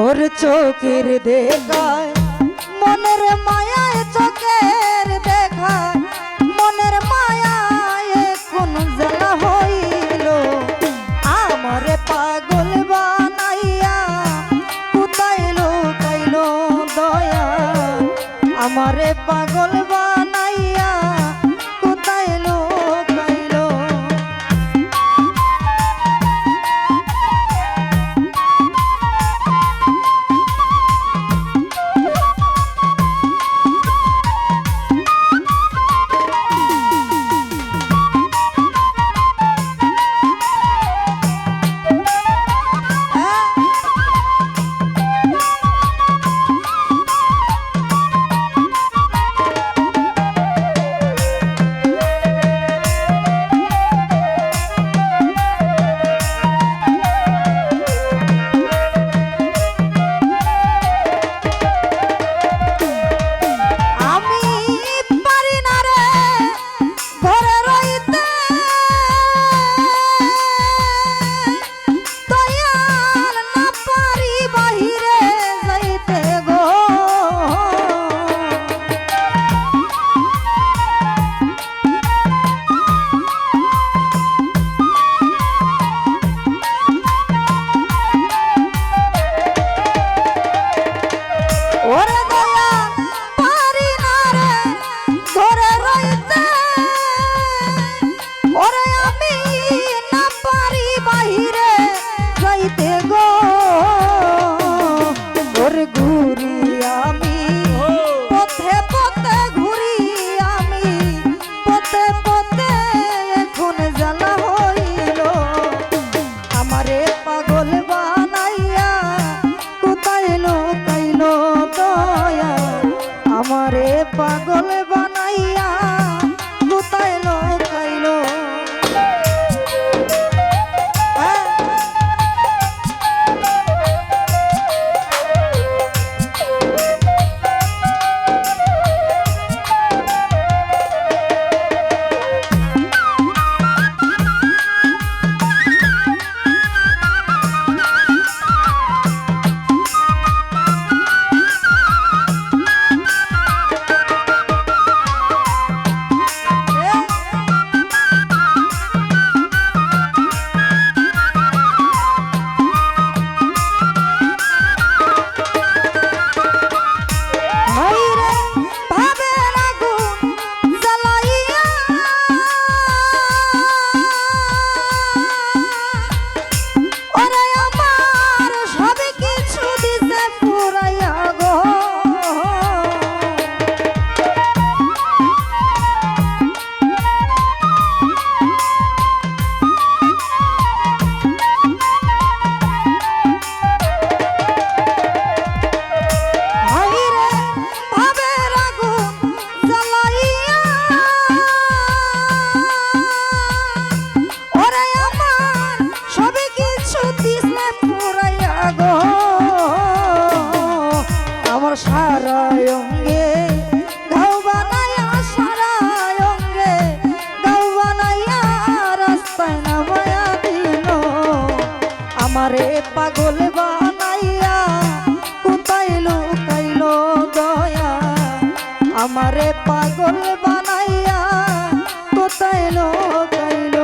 ওর চোখের দেখায় মনের মায়ায়, চোখের দেখায় মনের মায়ায় কোন জ্বালা হইল। আমারে পাগল বানাইয়া কোথায় লুকাইল দয়া, আমারে পাগল বানাইয়া কোথায় লুকাইল। আমারে পাগল বানাইয়া কোথায় লুকাইল। সারা অঙ্গে ঘাও বানাইয়া, সারা অঙ্গে ঘাও বানাইয়া রাস্তায় নামায়া দিল। আমারে পাগল বানাইয়া কোথায় লুকাইল দয়া, আমারে পাগল বানাইয়া কোথায় লুকাইল।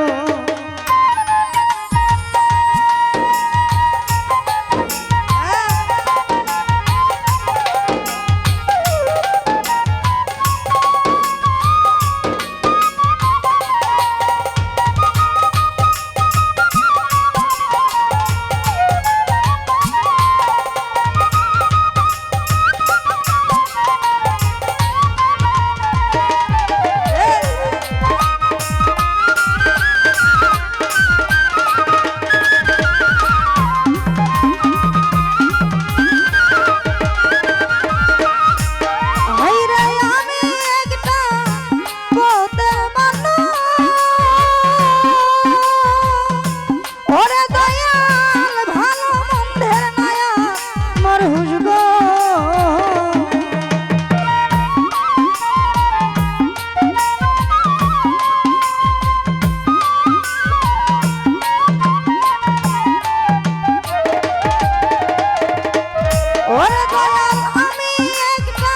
দয়াল আমি একটা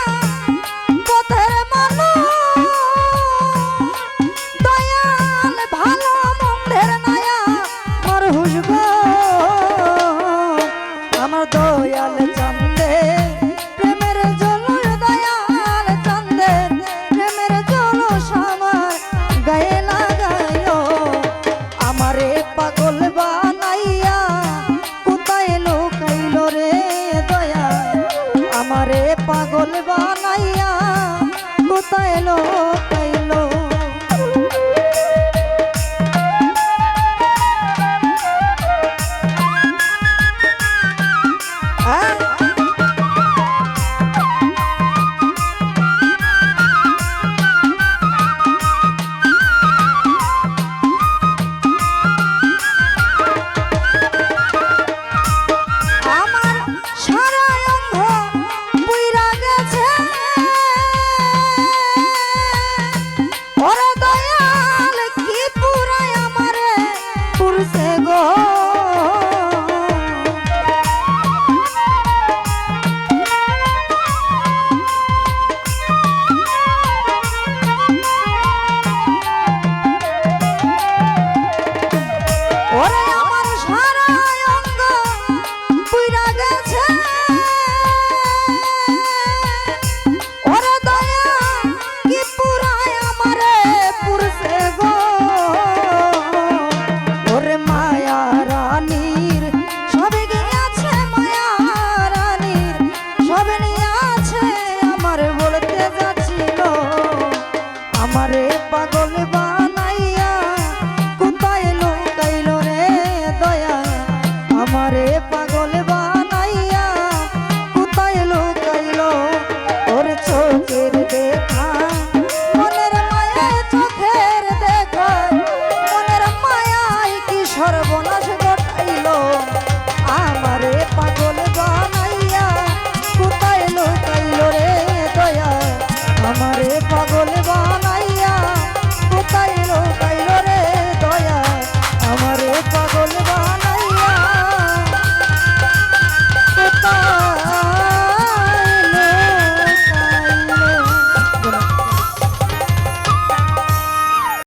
পথের মানুষ, দয়াল ভালো মন্দের নায়া আমার হুসগো, আমার দয়াল চান্দে প্রেমের জলুস, দয়াল চান্দে প্রেমের জলুস আমার গায়ে লাগাইও, আমারে পাগল বানাইয়া কোথায় লুকাইলো রে দয়াল, আমারে পাগল বানাইয়া কোথায় লুকাইলো। হ্যাঁ